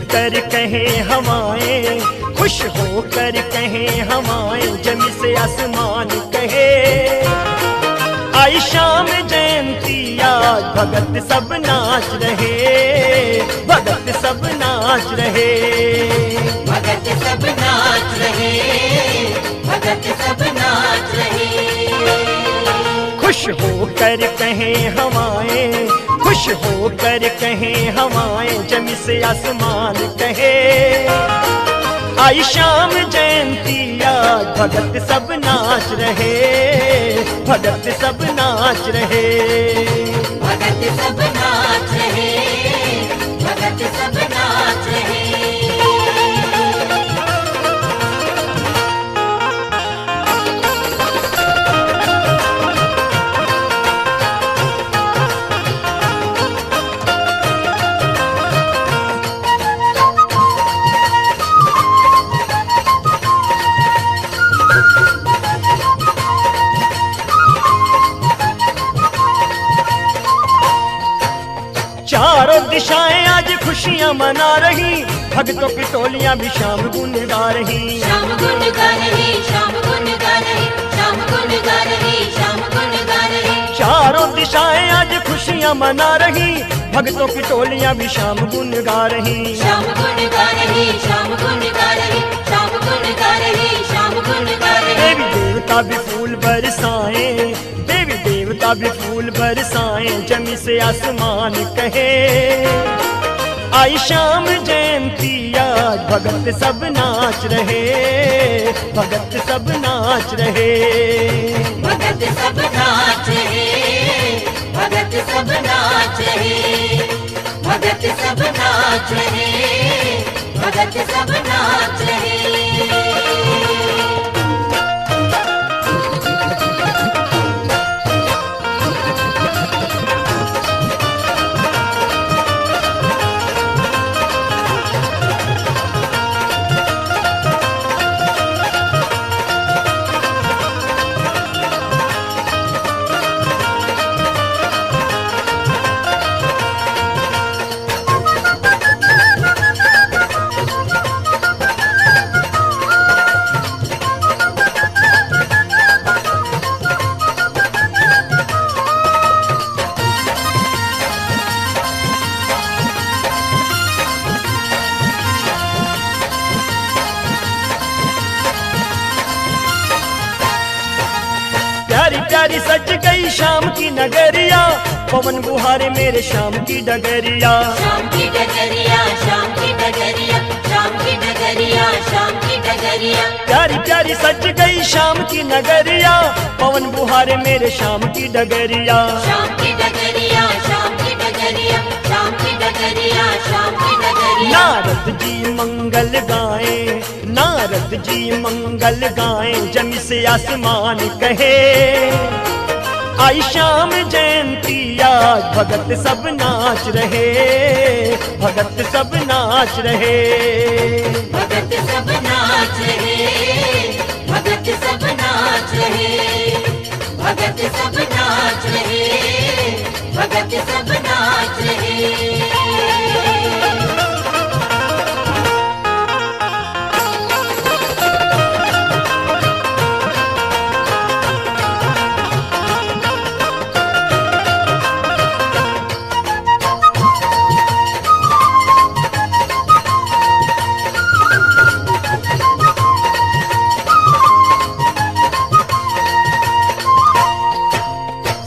होकर कहे हवाएं, खुश होकर कहे हवाएं, जमी से आसमान कहे आई शाम जयंती आज भगत सब नाच रहे, भगत सब नाच रहे, भगत सब नाच रहे, भगत सब नाच रहे। खुश होकर कहे हवाएं, खुश होकर कहे हवाएं, जमी से आसमान कहे आई शाम जयंती आज भगत सब नाच रहे, भगत सब नाच रहे, भगत सब नाच रहे, भगत सब नाच रहे। चारों दिशाएं आज खुशियां मना रही, भक्तों की टोलियां भी शाम गुन गा रही, शाम गुन गा रही, शाम गुन गा रही, शाम गुन गा रही, शाम गुन गा रही। चारों दिशाएं आज खुशियां मना रही, भक्तों की टोलियां भी शाम गुन गा रही, शाम गुन गा रही, शाम गुन गा रही, शाम गुन गा रही, शाम गुन गा रही। देवी देवता भी फूल बरसाएं, देवी देवता भी फूल बरसाएं, जमी से आसमान कहे आई शाम जयंती आज भगत सब नाच रहे, भगत सब नाच रहे, भगत सब नाच रहे, भगत सब नाच रहे, भगत सब नाच रहे, भगत सब नाच रहे। प्यारी प्यारी सज गई शाम की नगरिया, पवन बुहारे मेरे शाम की डगरिया, शाम की डगरिया, शाम की डगरिया, शाम की डगरिया, शाम की डगरिया। प्यारी प्यारी सज गई शाम की नगरिया, पवन बुहारे मेरे शाम की डगरिया, शाम की डगरिया, शाम की डगरिया, शाम की डगरिया, शाम की डगरिया। नारद जी मंगल गाए, नारद जी मंगल गाए, जमी से आसमान कहे आई शाम जयंती आज भगत सब नाच रहे, भगत सब नाच रहे, भगत सब नाच रहे, भगत सब नाच रहे, भगत सब नाच रहे, भगत सब नाच रहे।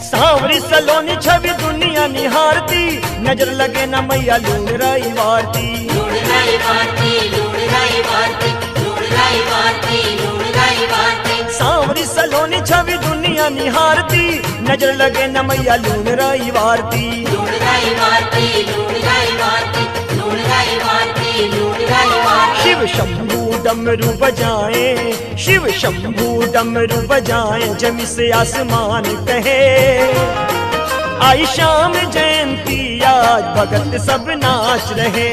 सांवरी सलोनी छवि दुनिया निहारती, नजर लगे न मैया लूण राई वारती, लूण राई वारती, लूण राई वारती, लूण राई वारती, लूण राई वारती। सांवरी सलोनी छवि दुनिया निहारती, नजर लगे न मैया लूण राई वारती, लूण राई वारती, लूण राई वारती, लूण राई वारती, लूण राई वारती। शिव शंभू डमरू बजाए, शिव शंभू डमरू बजाए, जमी से आसमान कहे आई शाम जयंती आज भगत सब नाच रहे,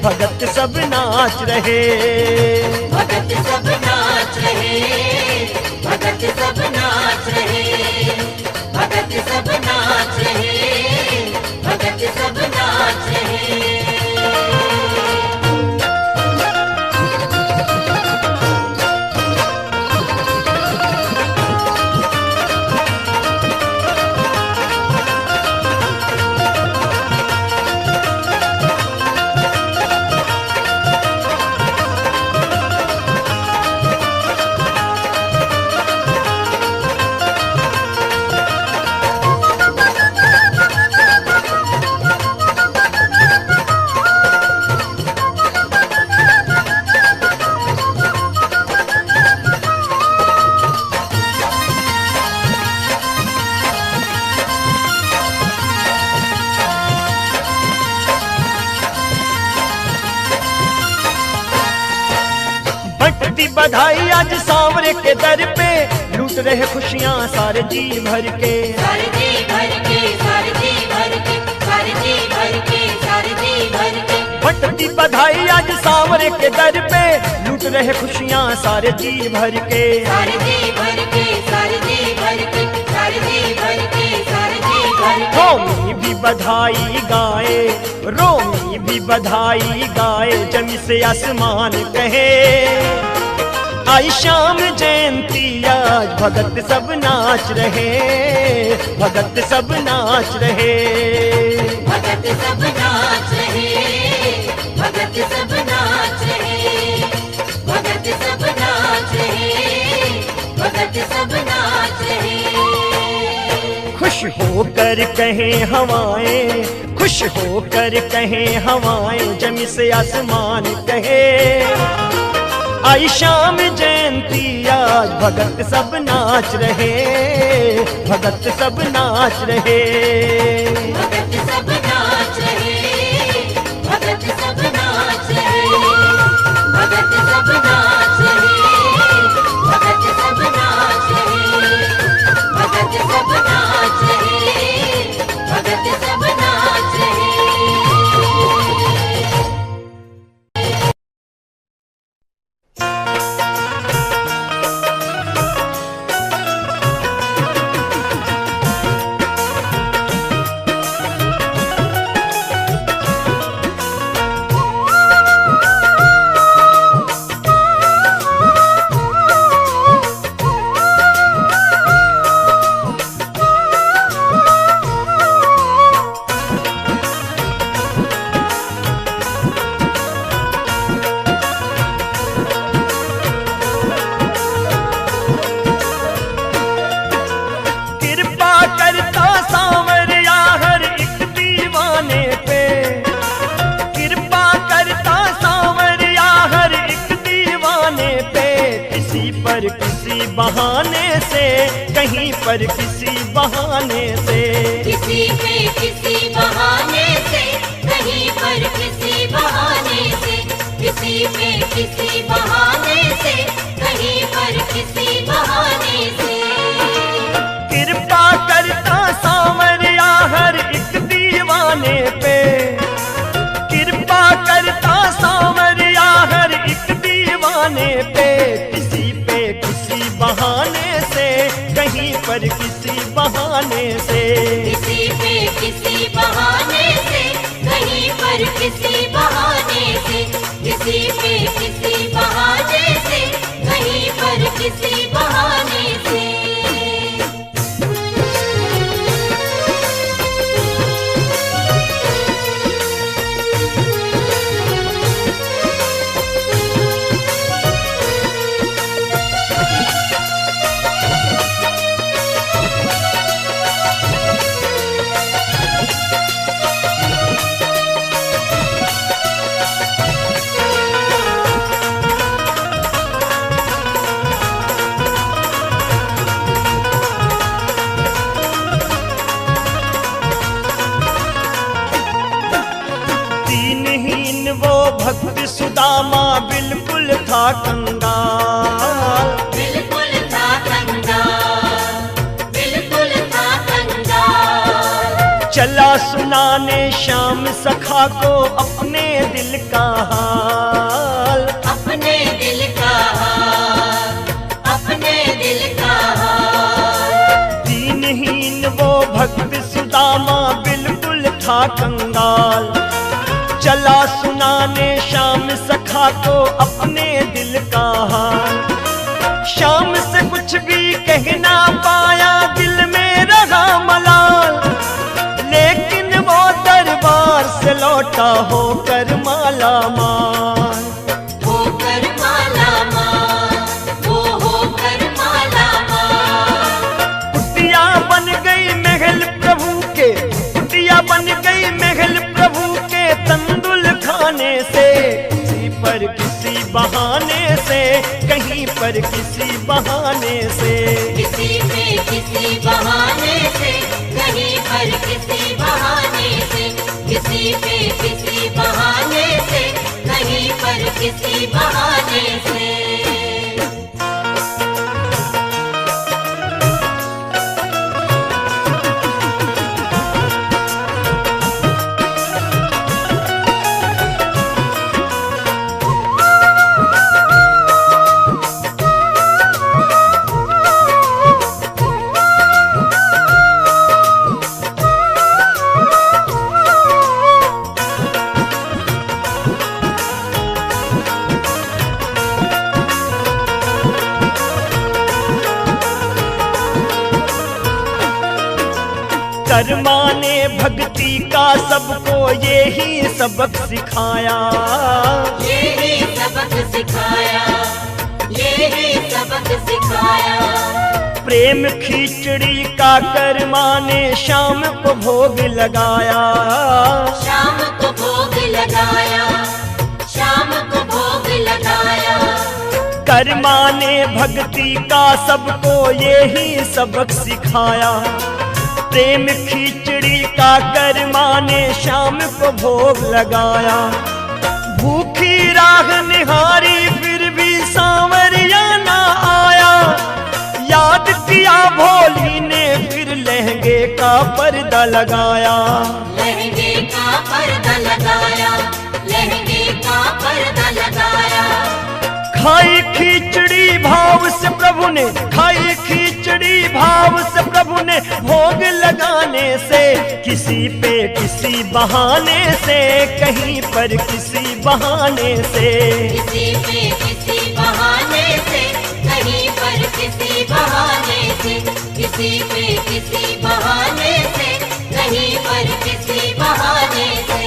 भगत सब नाच रहे, भगत सब नाच रहे, भगत सब नाच रहे, भगत सब नाच रहे, भगत सब नाच रहे। बधाई आज सांवरे के दर पे, लूट रहे खुशियाँ सारे जी भर के। सारे जी भर के, सारे जी भर के, सारे जी भर के, सारे जी भर के। बटती बधाई आज सांवरे के दर पे, लूट रहे खुशियाँ सारे जी भर के। सारे जी भर के, सारे जी भर के, सारे जी भर के, सारे जी भर के। रोमी भी बधाई गाए, रोमी भी बधाई गाए, जमी से आसमान कहे। आई शाम जयंती आज भगत सब नाच रहे, भगत सब नाच रहे। भगत सब नाच रहे, भगत सब नाच रहे, भगत सब नाच रहे, भगत सब नाच रहे। खुश होकर कहें हवाएं, खुश होकर कहें हवाएं, जमी से आसमान कहे। आई शाम जयंती आज भगत सब नाच रहे, भगत सब नाच रहे। भगत सब नाच रहे, भगत सब नाच रहे, भगत सब नाच रहे, भगत सब नाच रहे, भगत सब नाच रहे, भगत सब नाच रहे। बहाने से, कहीं पर किसी बहाने से, किसी पे किसी बहाने से, कहीं पर किसी बहाने से, किसी पे किसी बहाने से, कहीं पर किसी बहाने से। कृपा करता सांवरिया हर एक दीवाने पे, कृपा करता सांवरिया हर एक दीवाने पे। बहाने से, कहीं पर किसी बहाने से, किसी पे किसी बहाने से, कहीं पर किसी बहाने से, किसी पे किसी बहाने से, कहीं पर किसी बहाने से। भक्त सुदामा बिल्कुल था कंगाल, बिल्कुल था कंगाल, बिल्कुल था कंगाल। चला सुनाने श्याम सखा को अपने दिल का हाल, अपने दिल का हाल, अपने दिल का हाल। दीनहीन वो भक्त सुदामा बिल्कुल था कंगाल, चला सुनाने श्याम सखा को अपने दिल का हाल। श्याम से कुछ भी कह ना पाया, दिल में रहा मलाल, लेकिन वो दरबार से लौटा होकर माला माल, होकर माला माल, वो होकर माला माल। कुटिया बन गई महल प्रभु के, कुटिया बन गई महल प्रभु के, तंदुल खाने से, किसी पर किसी बहाने से, कहीं पर किसी बहाने से, किसी पे किसी बहाने से, कहीं पर किसी बहाने से, किसी पे किसी बहाने से, कहीं पर किसी बहाने से। कर्मा ने भक्ति का सबको ये ही सबक सिखाया, ये ही सबक सिखाया, ये ही सबक सिखाया। प्रेम खिचड़ी का कर्मा ने शाम को भोग लगाया, शाम को भोग लगाया, शाम को भोग लगाया। कर्मा ने भक्ति का सबको ये ही सबक सिखाया, प्रेम खिचड़ी का कर्मा ने शाम को भोग लगाया। भूखी राह निहारी फिर भी सांवरिया ना आया, याद किया भोली ने फिर लहंगे का पर्दा लगाया, लहंगे का पर्दा लगाया, लहंगे का पर्दा लगाया। खाई खिचड़ी भाव से प्रभु ने, खाई खिचड़ी भाव से प्रभु ने, भोग लगाने से किसी पे किसी बहाने से, कहीं पर किसी बहाने से, किसी पे किसी बहाने से, कहीं पर किसी बहाने से, किसी पे किसी बहाने से, कहीं पर किसी बहाने से।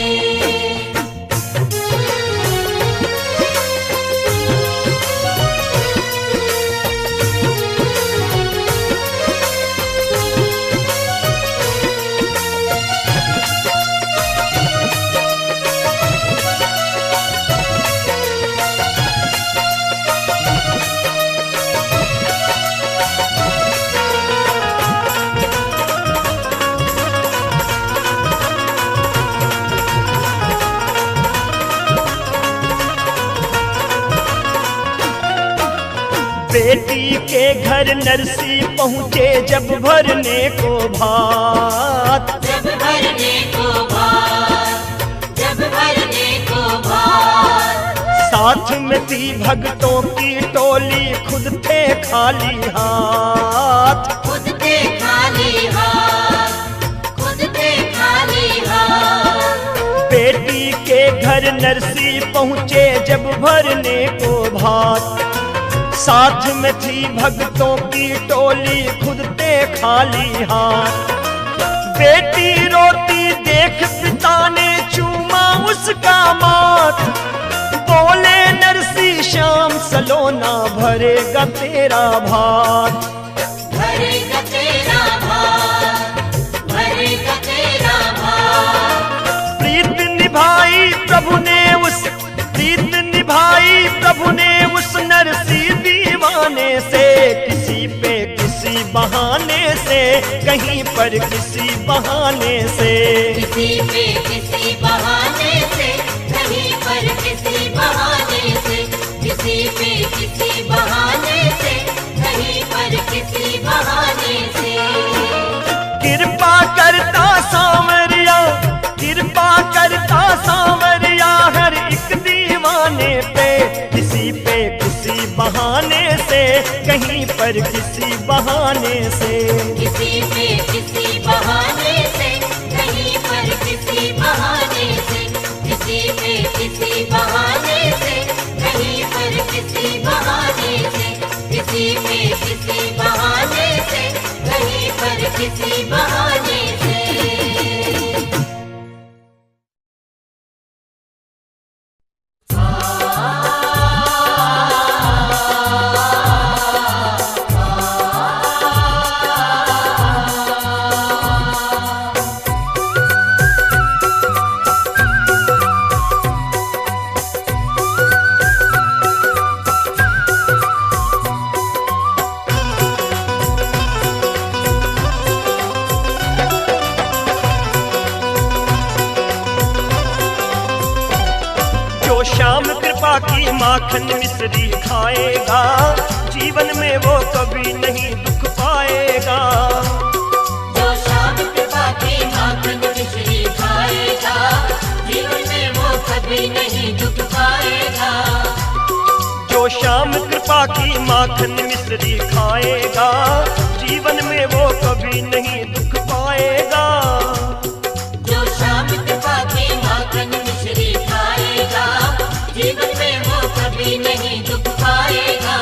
बेटी के घर नरसी पहुँचे जब भरने को भात, जब भरने को भात, जब भरने को भात। साथ में थी भक्तों की टोली, खुद थे खाली हाथ, खुद थे खाली हाथ, खुद थे खाली हाथ। बेटी के घर नरसी पहुँचे जब भरने को भात, साथ में थी भक्तों की टोली, खुद थे खाली हाथ। बेटी रोती देख पिता ने चूमा उसका माथ, बोले नरसी श्याम सलोना भरेगा तेरा भात, भरेगा तेरा भात, भरेगा तेरा भात। प्रीत निभाई प्रभु ने उस, प्रीत निभाई प्रभु ने उस नरसी दीवाने से, किसी पे किसी बहाने से, कहीं पर किसी बहाने से, किसी पे किसी बहाने से, कहीं पर किसी बहाने से, किसी पे किसी बहाने से, कहीं पर किसी बहाने से। कृपा करता सांवरिया, कृपा करता सांवरिया हर एक दीवाने पे, किसी पे किसी बहाने से, कहीं पर किसी बहाने से, किसी पे किसी बहाने से, कहीं पर किसी बहाने से, किसी पे किसी बहाने से, कहीं पर किसी बहाने से, किसी पे किसी बहाने से, कहीं पर किसी बहाने से। श्याम कृपा की माखन मिश्री खाएगा, जीवन में वो कभी नहीं दुख पाएगा। जो श्याम कृपा की माखन मिश्री खाएगा, जीवन में वो कभी नहीं दुख पाएगा। जो श्याम कृपा की माखन मिश्री खाएगा, जीवन में वो कभी नहीं दुख पाएगा। जो श्याम कृपा की माखन मिश्री खाएगा, जीवन में वो कभी नहीं दुख पाएगा।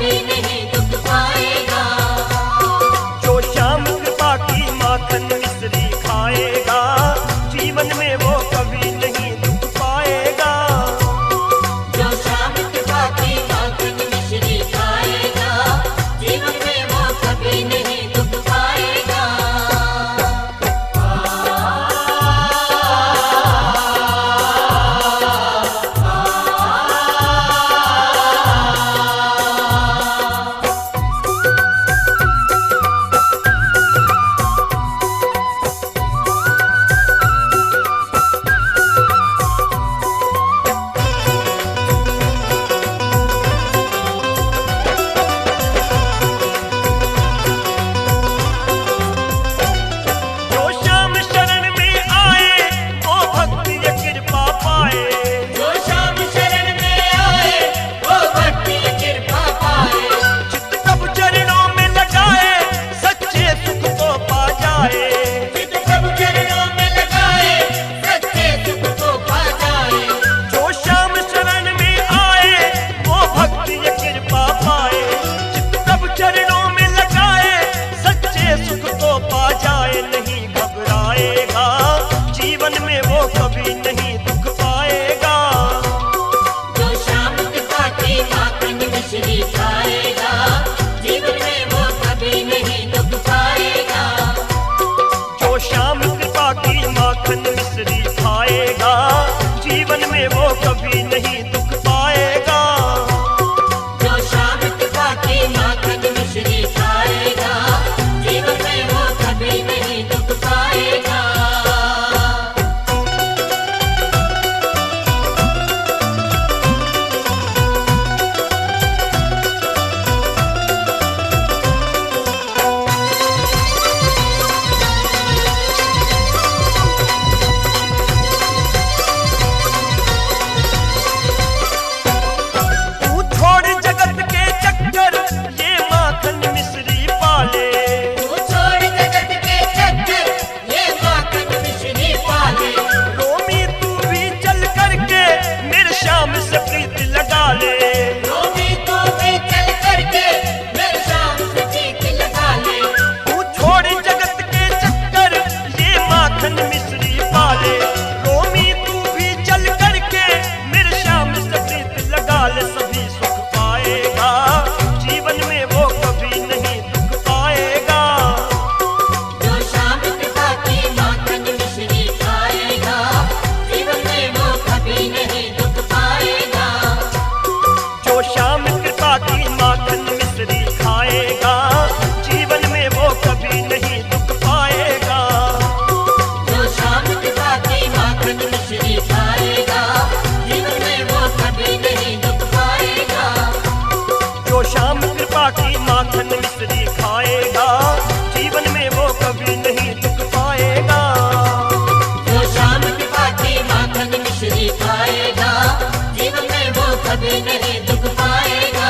कभी नहीं दुख पाएगा। जो श्याम कृपा की माखन मिश्री खाएगा, जीवन में वो कभी नहीं दुख पाएगा। जो श्याम कृपा की माखन मिश्री खाएगा, जीवन में वो कभी नहीं दुख पाएगा। जो श्याम शरण में आए, वो भक्ति या कृपा पाए। जो श्याम शरण में आए, वो भक्ति कृपा पाए। चित्त कब चरणों में लगाए, सच्चे सुख को पा जाए। चित्त प्रभु चरणों में लगाए, सच्चे सुख को पा जाए। जो श्याम शरण में आए, वो भक्ति या कृपा पाए। चित्त कब चरणों में लगाए, सच्चे सुख को पा जाए। नहीं घबराएगा, जीवन में वो कभी नहीं दुख पाएगा। जो श्याम कृपा की माखन मिश्री खाएगा, जीवन में वो कभी नहीं दुख पाएगा। जो श्याम कृपा की माखन मिश्री खाएगा, जीवन में वो कभी नहीं दुख पाएगा। जो श्याम कृपा की माखन मिश्री खाएगा, जीवन में वो कभी नहीं दुख पाएगा। तू छोड़ जगत के चक्कर, ये माखन मिश्री पाले। तू छोड़ जगत के चक्कर, ये माखन मिश्री पाले। रोमी तू भी चल करके मेरे श्याम से प्रीत लगा ले। रोमी तू भी चल करके मेरे श्याम से प्रीत लगा ले। तू छोड़ जगत के चक्कर, ये माखन मिश्री पाले। रोमी तू भी चल करके मेरे श्याम से प्रीत लगा ले। सभी सुख पाएगा, जीवन में वो कभी नहीं दुख पाएगा। जो श्याम कृपा की माखन मिश्री खाएगा, जीवन में वो कभी नहीं दुख पाएगा। जो श्याम कृपा की माखन मिश्री खाएगा, जीवन में वो कभी नहीं दुख पाएगा। जो श्याम कृपा की माखन मिश्री खाएगा, जीवन में वो कभी नहीं दुख पाएगा। जो श्याम कृपा की माखन मिश्री खाएगा, जीवन में वो कभी नहीं दुख पाएगा। जो श्याम कृपा की माखन मिश्री खाएगा, जीवन में वो कभी नहीं दुख पाएगा।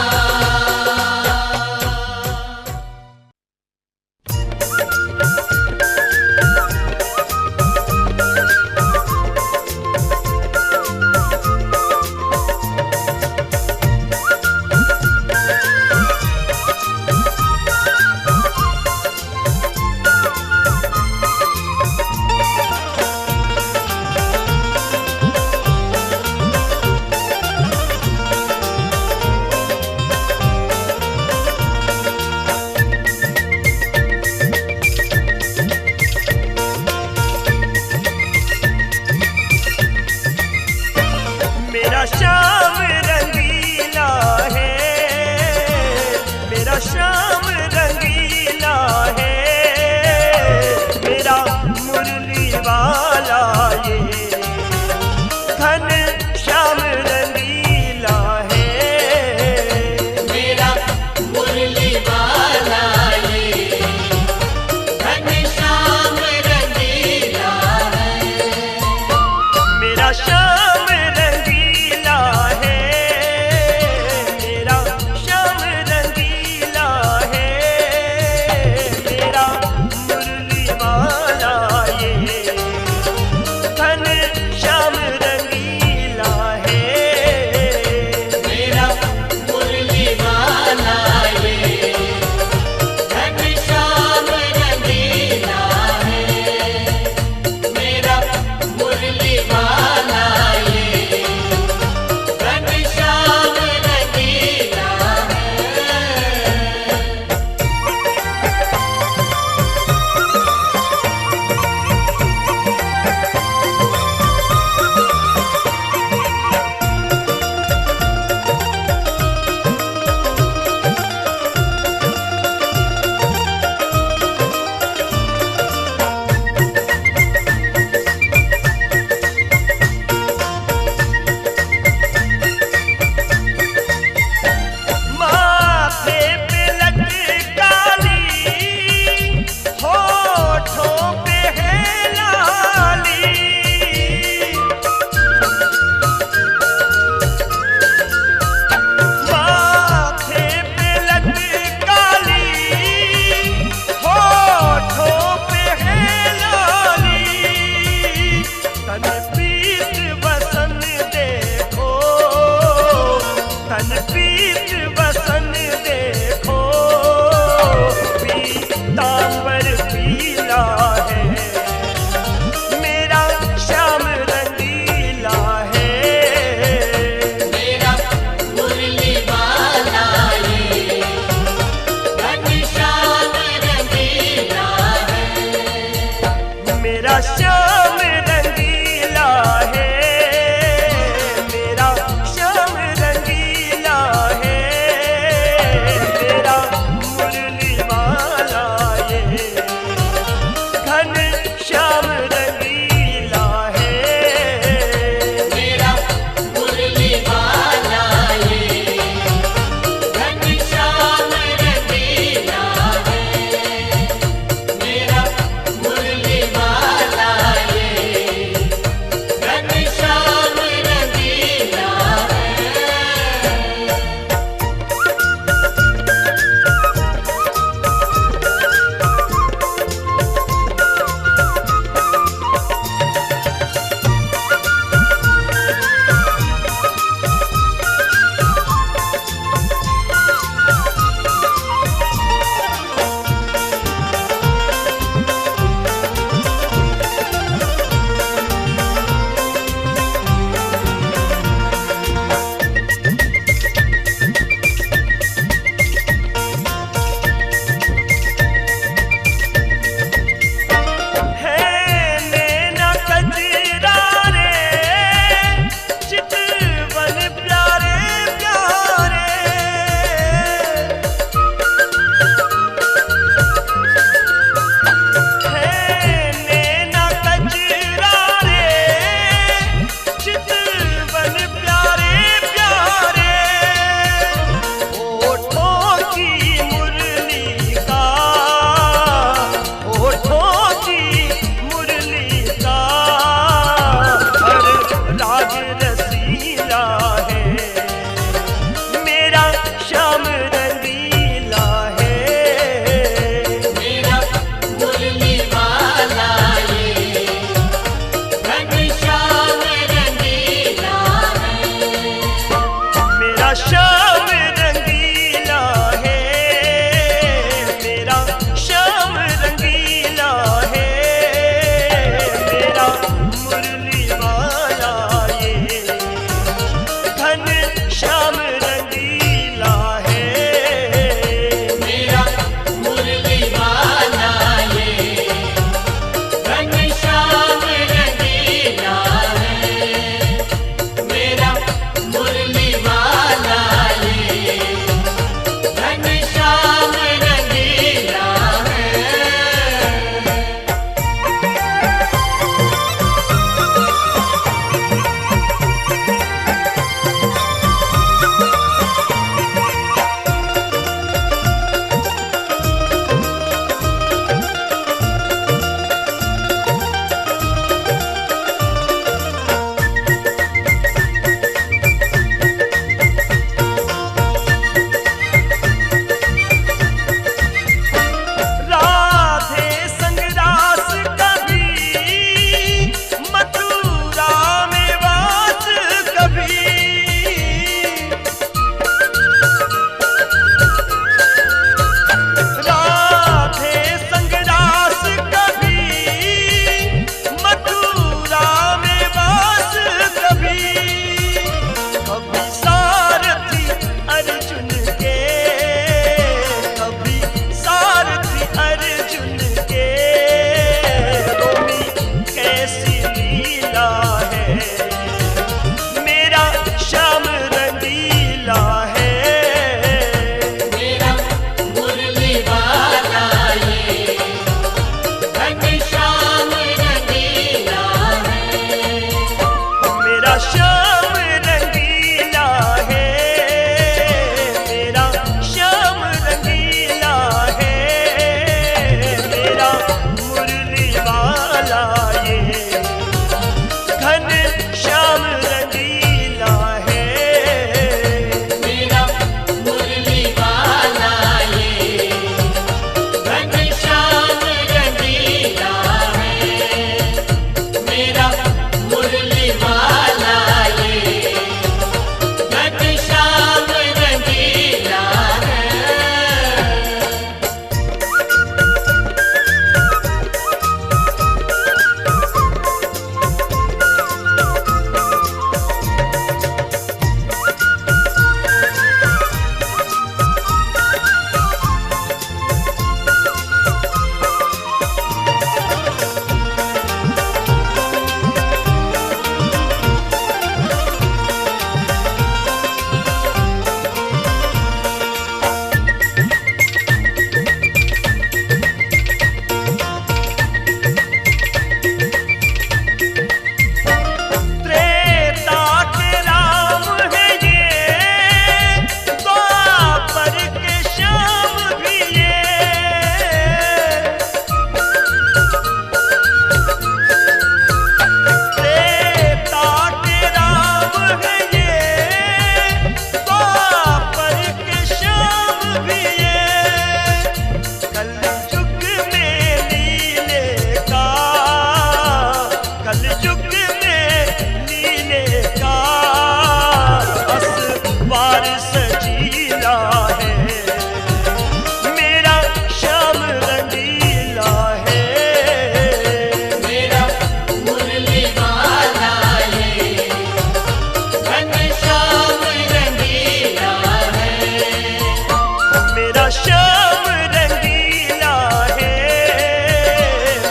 श्याम रंगीला है,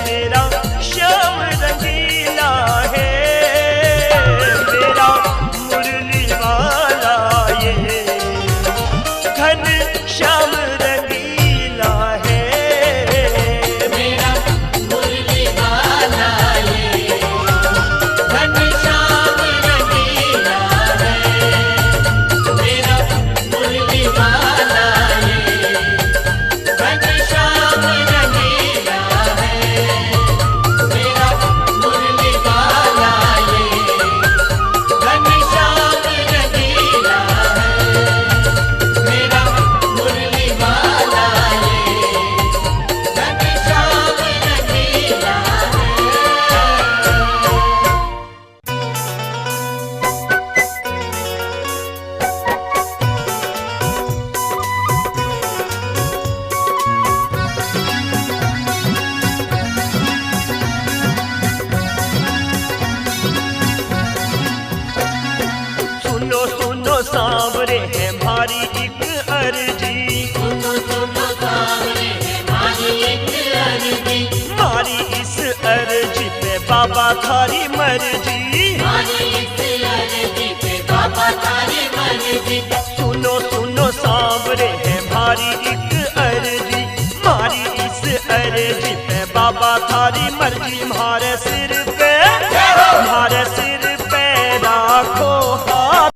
मेरा श्याम रंगीला है, मेरा मुरली वाला ये घन श्याम रंगीला है, मेरा मुरली वाला ये घन श्याम रंगीला है, मेरा मुरली वाला ये घन श्याम रंगीला है, मेरा मुरली वाला ये घन श्याम रंगीला है, मेरा मुरली वाला ये घन श्याम रंगीला है। सुनो सुनो सांवरे है भारी एक अर्जी, सुनो सुनो सावरे है मारी एक अर्जी, मारी इस अर्जी पे बाबा थारी मर्जी, मारी इस अर्जी पे बाबा थारी मर्जी। सुनो सुनो सांवरे है भारी एक अर्जी, मारी इस अर्जी पे बाबा थारी मर्जी, म्हारे सिर पे राखो हाथ।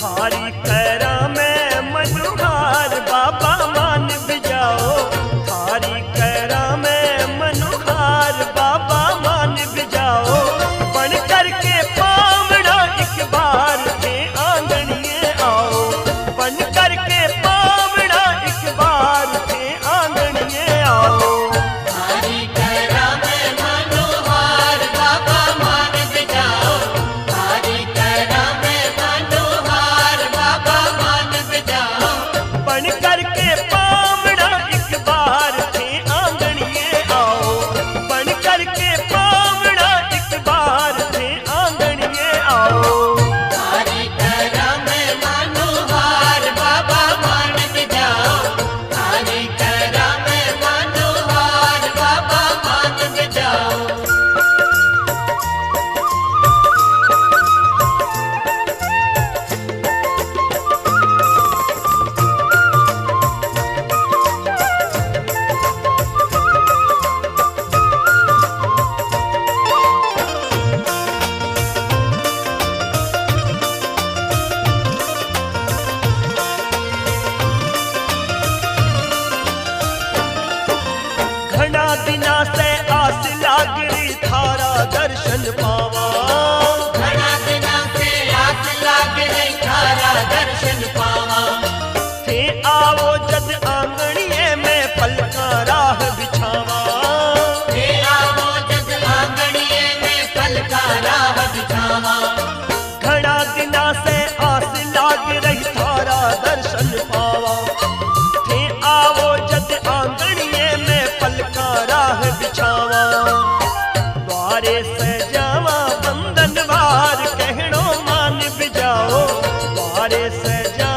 थारी करा में मनुहार बाबा मान बिजाओ, थारी करा में मनुहार बाबा मान बिजाओ, बन करके पावड़ा एक बार के आंगनिए आओ, बन करके पावड़ा एक बार के आंगनिए आओ। हरि करा में मनोहार बाबा मान बिजाओ, हरि करा में मनोहार बाबा मान बिजाओ, बन करके पावड़ा एक बार के आंगनिए आओ, बन करके पावड़ा एक बार के आंगनिए आओ। हरि करा में मनोहार बाबा मान बिजाओ, हरि करा में मनोहार बाबा मान बिजाओ। घना दिना से आस लाग रही थारा दर्शन पावा, घना दिना से आस लाग रही थारा दर्शन पावा, थे आओ जद आंगनिए में पलका राह बिछावा, हे आवो जग आंगनिए में पल का राह बिछावा, घना दिना से आस लाग रही थारा दर्शन पावा, थे आओ जद आंगनिए में पलका राह बिछावा, द्वारे सजावा बंधन वार कहणो मान बिजाओ, द्वारे सजा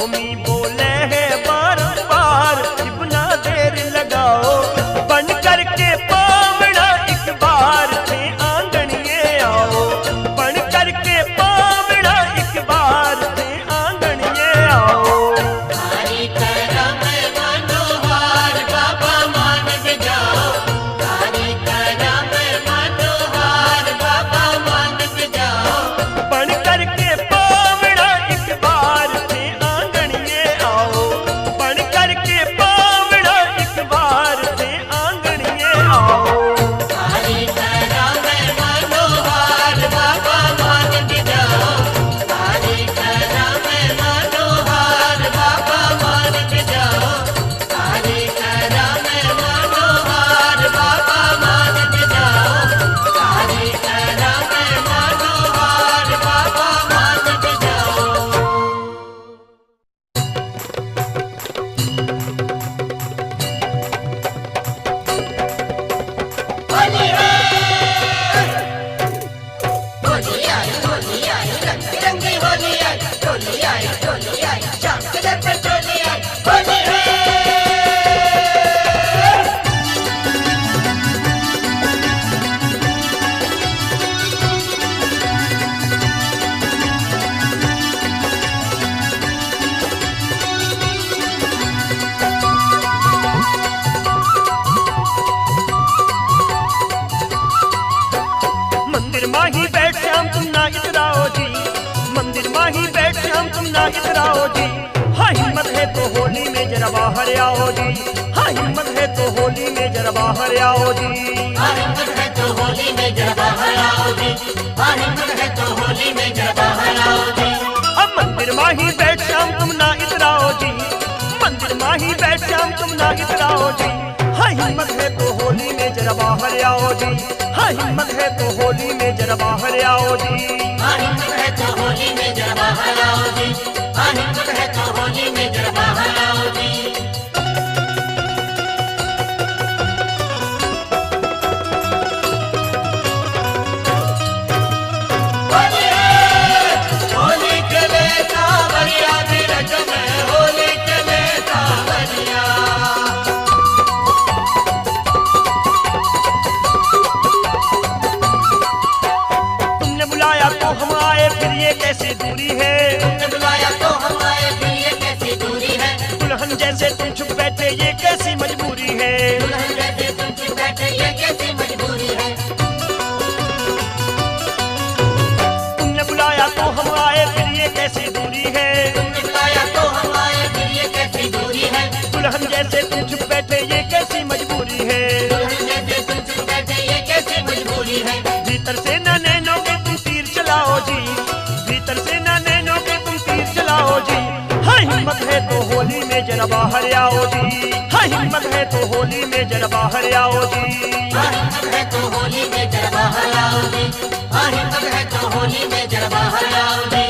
स्वामी बोले हैं बार बार इतना देर लगाओ, बन करके पावड़ा एक बार थे आंगनिए आओ, बन करके पावड़ा एक बार थे आंगनिए आओ। हरि करम मनोहर बाबा मान बजाओ, हरि करम मनोहर बाबा मान बजाओ। बन करके पावड़ा एक बार थे आंगनिए आओ, बन करके पावड़ा एक बार थे आंगनिए आओ। हरि करम मनोहर बाबा मान बजाओ, हरि करम मनोहर बाबा मान बजाओ, हरि करम मनोहर बाबा मान बजाओ, हरि करम मनोहर बाबा मान बजाओ। होली आई रंग बिरंगी होली आई शाम कलर पर टोली आई होली है। मंदिर माही बैठ श्याम तुम ना इतराओ जी, मंदिर माही बैठ श्याम तुम ना इतराओ जी। हाँ हिम्मत है तो होली में जरा बाहर आओ जी, हाँ हिम्मत है तो होली में जरा बाहर आओ जी। हिम्मत है तो होली में जरा बाहर आओ जी, हिम्मत है तो होली में जरा बाहर आओ जी। अब मंदिर माही बैठ श्याम तुम ना इतराओ जी, मंदिर माही बैठ श्याम तुम ना इतराओ जी। हाँ हिम्मत है तो होली में जरा बाहर आओ जी, हाँ हिम्मत है तो होली में जरा बाहर आओ जी। हिम्मत है तो होली में जरा बाहर आओ जी, हिम्मत है तो होली में जरा बाहर आओ जी। होली है, होली चले सावरिया बिरज में, होली चले सावरिया। तुमने बुलाया तो हम आए फिर ये कैसी दूरी है, तुमने बुलाया तो हम आए फिर ये कैसी दूरी है। दुल्हन जैसे तुम छुप बैठे ये कैसी मजबूरी है। दुल्हन जैसे तुम चुप बैठे ये कैसी मजबूरी है। तुमने बुलाया तो हम आए फिर ये कैसी दूरी है, तुमने बुलाया तो हम आए फिर ये कैसी दूरी है। दुल्हन जैसे तुम छुप बैठे ये कैसी मजबूरी है। दुल्हन जैसे तुम चुप बैठे ये कैसी मजबूरी है। भीतर से न नैनों के तुम तीर चलाओ जी, भीतर से न नैनों के तुम तीर चलाओ जी। हाँ हिम्मत है तो होली में जरा बाहर आओ जी, हाँ हिम्मत है तो होली में जरा बाहर आओ जी। हिम्मत है तो होली में जरा बाहर आओ जी, हिम्मत है तो होली में जरा बाहर आओ जी।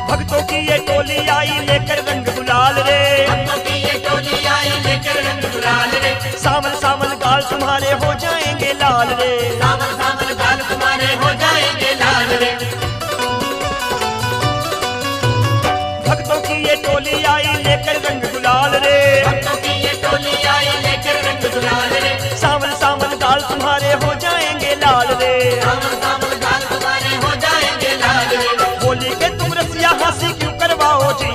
भक्तों की ये टोली आई लेकर रंग गुलाल रे, भक्तों की ये टोली आई लेकर रंग गुलाल रे। सावन सावन गाल तुम्हारे हो जाएंगे लाल रे, सावन सावन गाल तुम्हारे हो जाएंगे लाल रे। भक्तों की ये टोली आई लेकर रंग गुलाल रे, भक्तों की ये टोली आई लेकर रंग गुलाल रे। सावन सावन गाल तुम्हारे हो जाएंगे लाल रे। सावन सावन गाल तुम्हारे हो जाएंगे लाल रे। होली के तुम रसिया हंसी क्यों करवाओ जी,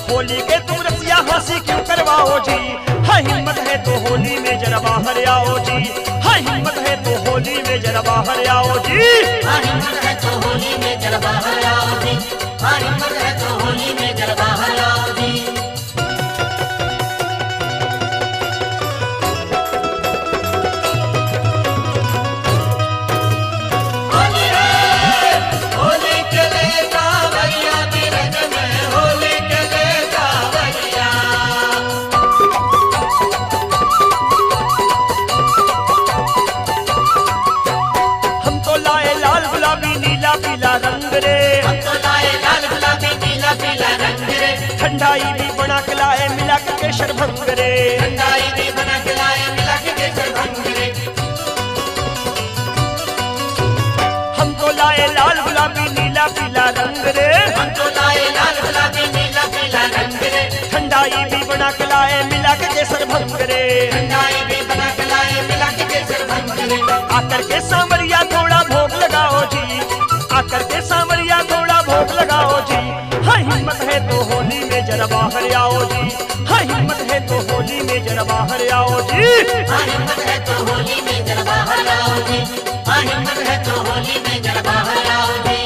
होली के तुम रसिया हंसी क्यों करवाओ जी। हाँ हिम्मत है तो होली में जरा बाहर आओ जी, हाँ हिम्मत है तो होली में जरा बाहर आओ जी। हिम्मत है तो होली में जरा बाहर आओ जी, हिम्मत है तो होली में जरा बाहर आओ जी। होली है, होली चले सावरिया बिरज में, होली चले सावरिया। हम तो लाए लाल ठंडाई भी बना के लाए मिला के केसर भंग रे। ठंडाई भी बना के लाए मिला के केसर भंग रे। हमको लाए लाल गुलाबी नीला पीला रंग रे। हमको लाए लाल गुलाबी नीला पीला रंग रे। ठंडाई भी बना के लाए मिला के केसर भंग रे। ठंडाई भी बना के लाए मिला के केसर भंग रे। आकर के सांवरिया थोड़ा भोग लगाओ जी, आकर के सांवरिया थोड़ा भोग लगाओ जी। हाँ हिम्मत है तो होली में जरा बाहर आओ जी, हाँ हिम्मत है तो होली में जरा बाहर आओ जी। हाँ हिम्मत है तो होली में जरा बाहर आओ जी, हाँ हिम्मत है तो होली में जरा बाहर आओ जी।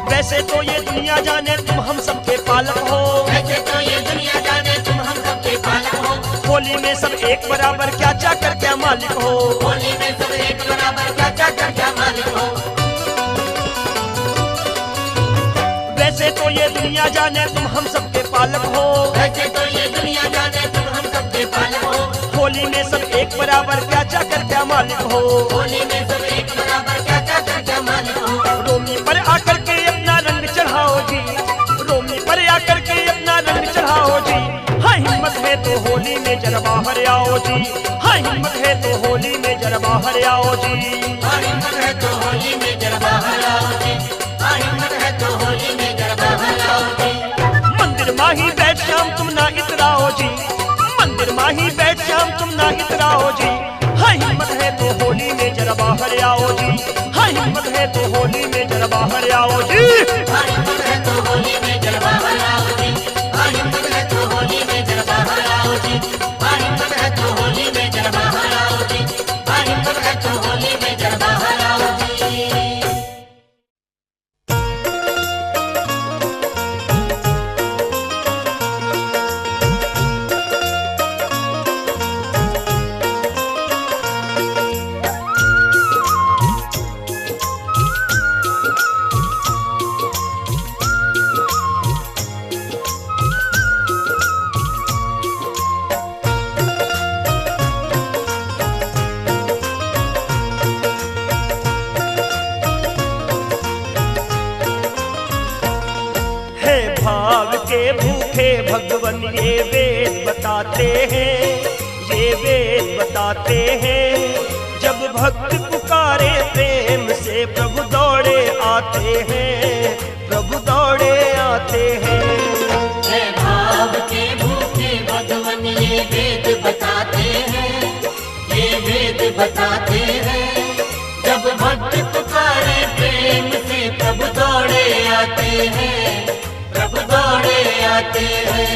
वैसे तो ये दुनिया जाने तुम हम सबके पालक हो, वैसे तो ये दुनिया जाने तुम हम सबके पालक हो। होली में सब एक बराबर क्या चाकर क्या मालिक हो। होली में सब एक बराबर क्या चाकर क्या मालिक हो। वैसे तो ये दुनिया जाने तुम हम सबके पालक हो, वैसे तो ये दुनिया जाने तुम हम सबके पालक हो। होली में सब एक बराबर क्या चाकर क्या मालिक हो। होली में सब एक बराबर क्या चाकर क्या मालिक हो। रोमी पर आकर के अपना रंग चढ़ाओ जी, रोमी पर आकर के अपना रंग चढ़ाओ जी। हाँ हिम्मत है तो होली में जरा बाहर आओ जी, हाँ हिम्मत है तो होली में जरा बाहर आओ जी। हाँ हिम्मत है तो होली में जरा बाहर आओ जी, हाँ हिम्मत है तो होली में जरा बाहर आओ जी। मंदिर माही बैठ शाम तुम ना इतराओ जी, मंदिर माही बैठ शाम तुम ना इतराओ जी। हाँ हिम्मत है तो होली में जरा बाहर आओ जी, हाँ हिम्मत है तो होली में जरा बाहर आओ जी। हाँ हिम्मत है तो होली में जरा बाहर आओ जी, हाँ हिम्मत है तो होली में जरा बाहर आओ जी, हाँ हिम्मत है तो होली में जरा बाहर आओ जी, हाँ हिम्मत है तो होली में जरा बाहर आओ जी। है भाव के भूखे भगवन ये वेद बताते हैं, ये वेद बताते हैं। जब भक्त पुकारे प्रेम से प्रभु दौड़े आते हैं, प्रभु दौड़े आते हैं। है भाव के भूखे भगवन ये वेद बताते हैं, ये वेद बताते हैं। जब भक्त पुकारे प्रेम से प्रभु दौड़े आते हैं, प्रभु दौड़े आते हैं।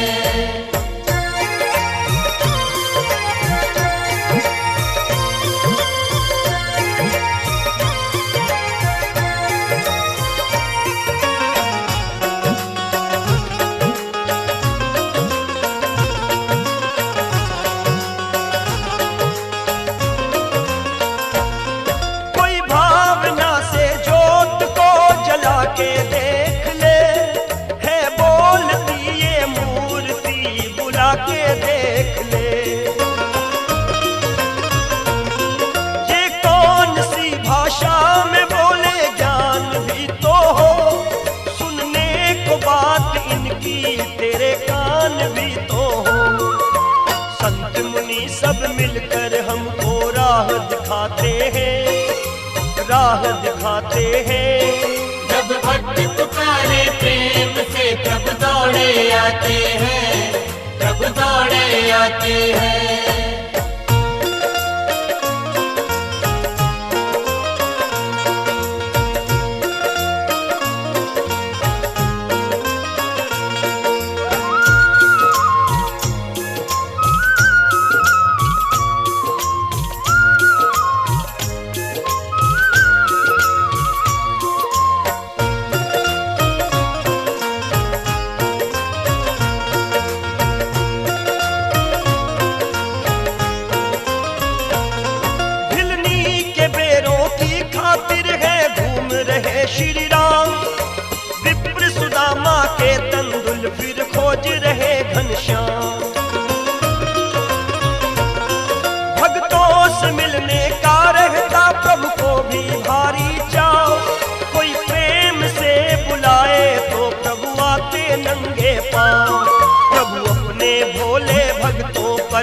कोई भावना से जोत को जला के देख ले, है बोलती ये मूर्ति बुला के देख ले। ये कौन सी भाषा में बोले ज्ञान भी तो हो, सुनने को बात इनकी तेरे कान भी तो हो। संत मुनि सब मिलकर हमको राह दिखाते हैं, राह दिखाते हैं। जब भक्त पुकारे प्रेम से प्रभु दौड़े आते हैं, प्रभु दौड़े आते हैं।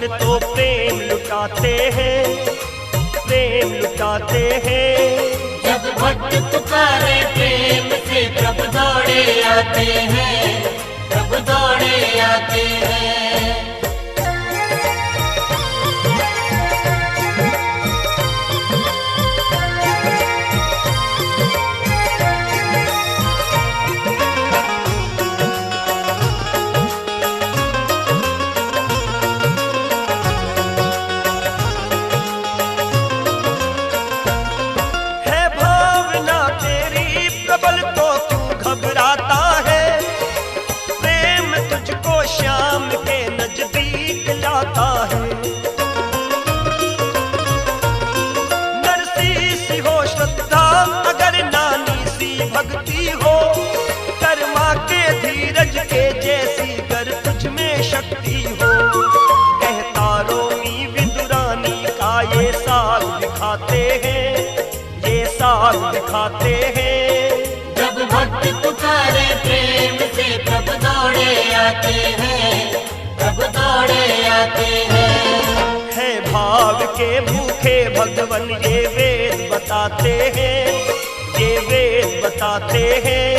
पर तो प्रेम लुटाते हैं, प्रेम लुटाते हैं। जब भक्त पुकारे प्रेम से प्रभु दौड़े आते हैं, प्रभु दौड़े आते हैं। घबराता है, प्रेम तुझको श्याम के नजदीक लाता है। नरसी सी हो श्रद्धा अगर नानी सी भक्ति हो, कर्मा के धीरज के जैसी कर तुझ में शक्ति हो। कहता रोमी विदुरानी का ये साग दिखाते हैं, ये साग दिखाते हैं। भक्त पुकारे प्रेम से प्रभु दौड़े आते हैं, प्रभु दौड़े आते हैं। है भाव के भूखे भगवन ये वेद बताते हैं, ये वेद बताते हैं।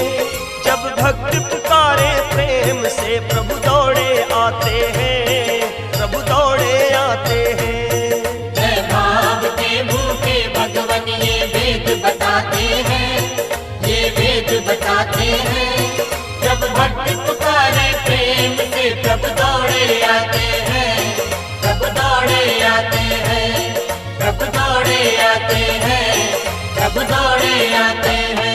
जब भक्त पुकारे प्रेम से प्रभु दौड़े आते हैं, प्रभु दौड़े आते हैं। है भाव के भूखे भगवन ये वेद बताते हैं, ये वेद बताते हैं। जब भक्त पुकारे प्रेम से प्रभु दौड़े आते हैं, प्रभु दौड़े आते हैं, प्रभु दौड़े आते हैं, प्रभु दौड़े आते हैं।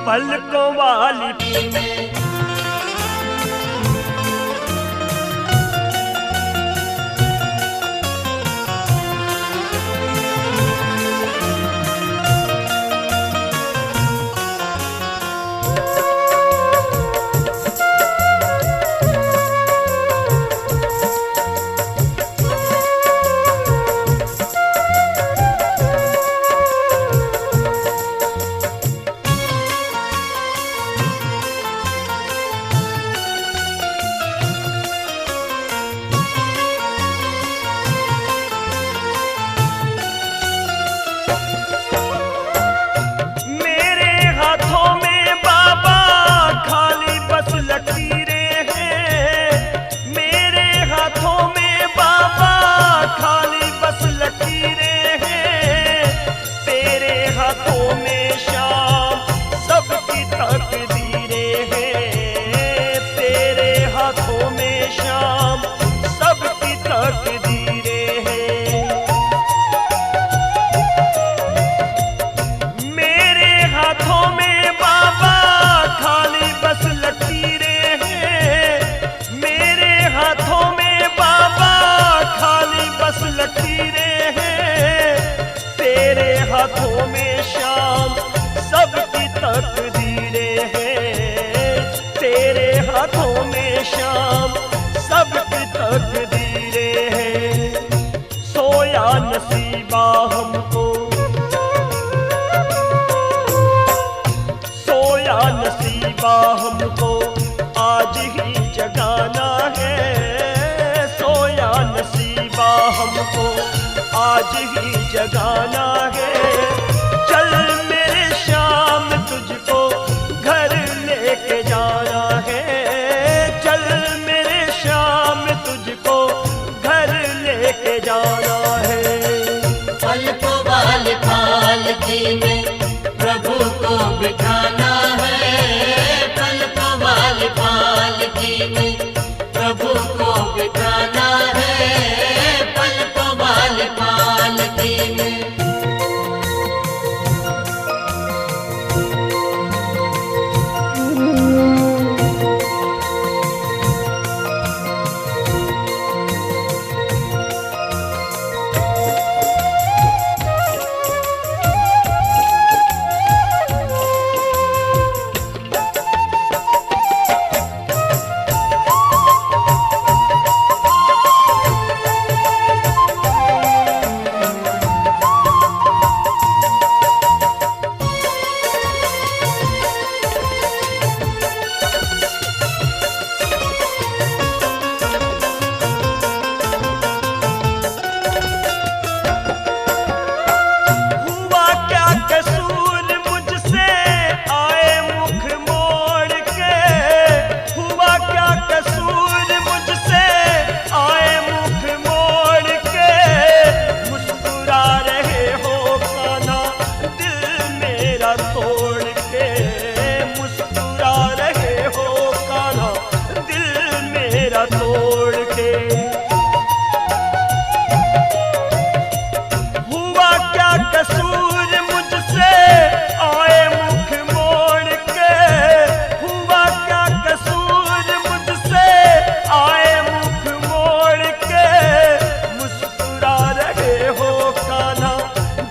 पलकों वाली हाथों में शाम सबकी तकदीरें हैं, तेरे हाथों में शाम सबकी तकदीरें हैं। सोया नसीबा हमको, सोया नसीबा हमको आज ही जगाना है, सोया नसीबा हमको आज ही जगाना है। चल मेरे शाम तुझको घर लेके जाना है, चल मेरे शाम तुझको घर लेके जाना है। पल को बाल पालकी में प्रभु को प्रभु को बिठाना है पलकों वाली पालकी में। हुआ क्या कसूर मुझसे आए मुख मोड़ के, हुआ क्या कसूर मुझसे आए मुख मोड़ के, मुस्कुरा रहे हो कान्हा दिल मेरा तोड़ के, मुस्कुरा रहे हो कान्हा दिल मेरा तोड़ के। हुआ क्या कसूर मुझसे आए मुख मोड़ के, हुआ क्या कसूर मुझसे आए मुख मोड़ के, मुस्कुरा रहे हो कान्हा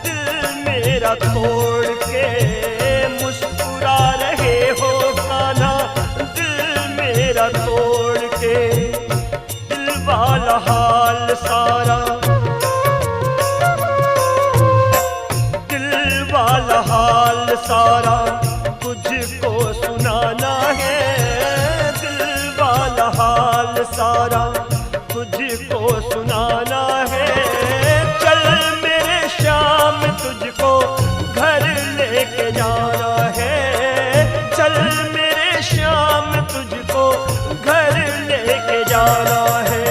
दिल मेरा तोड़ के, मुस्कुरा रहे हो कान्हा दिल मेरा तोड़ के। दिल वाला हाल सारा, वाला हाल सारा तुझको सुनाना है, दिल वाला हाल सारा तुझको सुनाना है। चल मेरे श्याम तुझको घर लेके जाना है, चल मेरे श्याम तुझको घर लेके जाना है।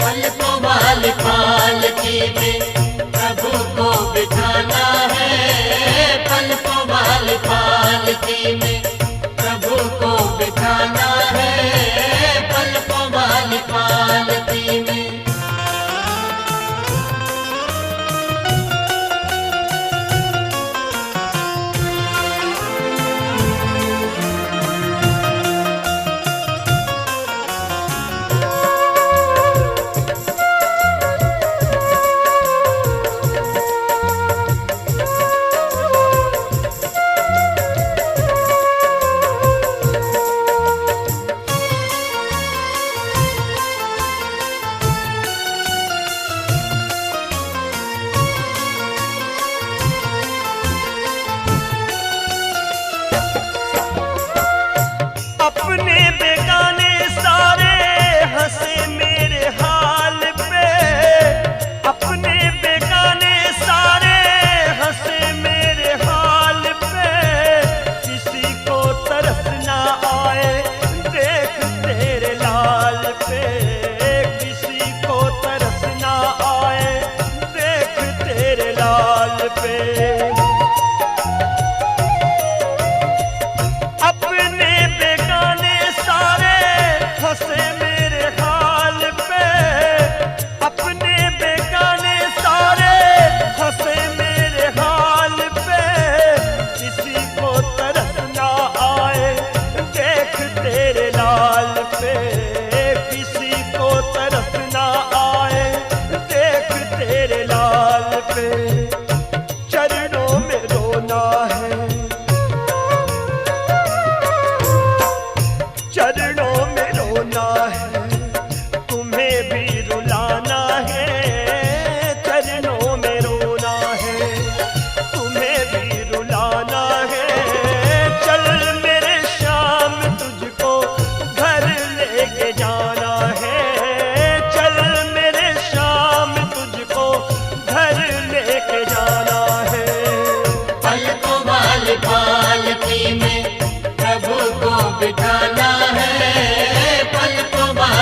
पलकों वाली पालकी में प्रभु को बिठाना है, पलकों वाली पालकी में प्रभु को बिठाना है, पलकों वाली पालकी में। अपने बेगाने सारे हंसे मेरे हाल पे, अपने बेगाने सारे हंसे मेरे हाल पे, किसी को तरस ना आए देख तेरे लाल पे, किसी को तरस ना आए देख तेरे लाल पे। अपने बेगाने सारे हंसे मेरे हाल पे, अपने बेगाने सारे हंसे मेरे हाल पे, किसी को तरस ना आए देख तेरे लाल पे, किसी को तरस ना आए देख तेरे लाल पे। चरणों में रोना है, चरणों में रोना है, तुम्हें भी रुलाना है, चरणों में रोना है, तुम्हें भी रुलाना है। चल मेरे श्याम तुझको घर लेके जाना है, चल मेरे श्याम तुझको घर लेके जाना है। पलकों वाली पालकी में प्रभु को बिठाना है, पलकों वाली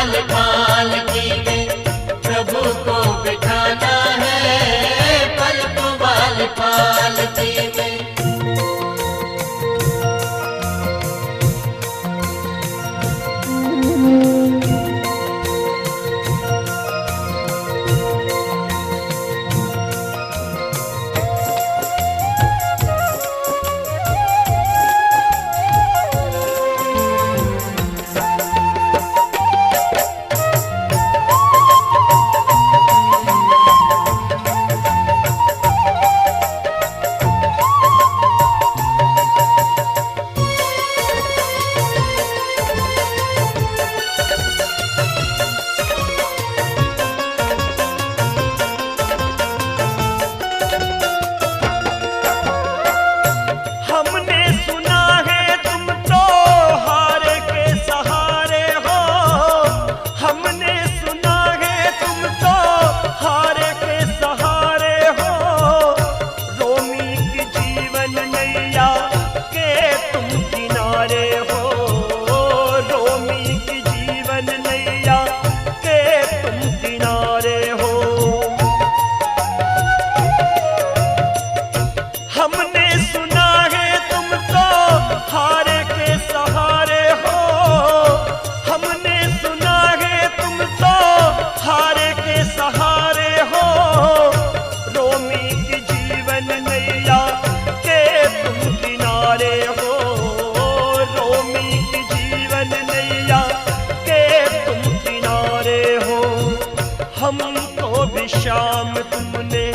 शाम तुमने,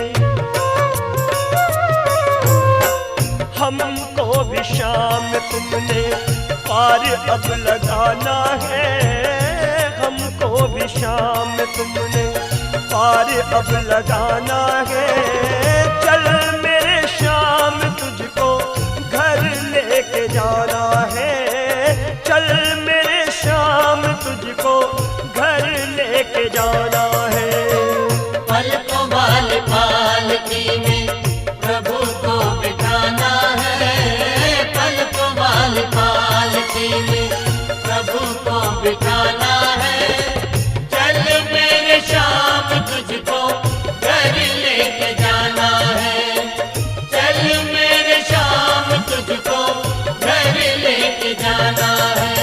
हमको भी शाम तुमने पार अब लगाना है, हमको भी शाम तुमने पार अब लगाना है। चल मेरे शाम तुझको घर लेके जाना है, चल मेरे शाम तुझको घर लेके जाना है। पलकों वाली पालकी में प्रभु को बिठाना है, पलकों वाली पालकी में प्रभु को बिठाना है। चल मेरे शाम तुझको घर लेके जाना है, चल मेरे शाम तुझको घर लेके जाना है।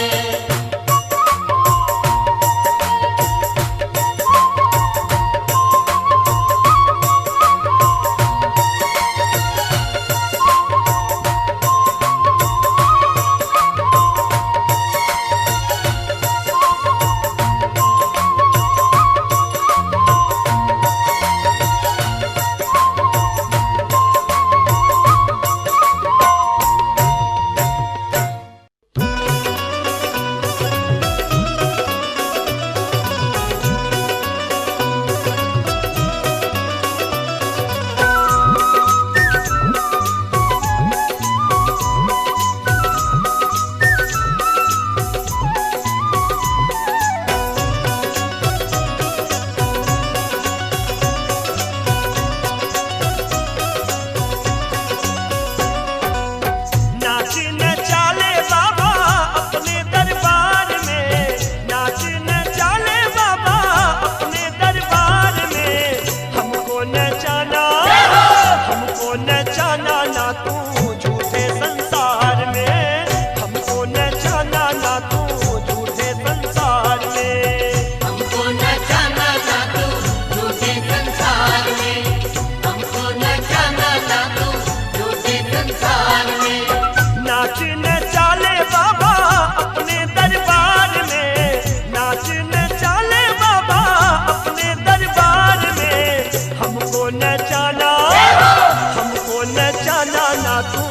हमको न जाना ना तू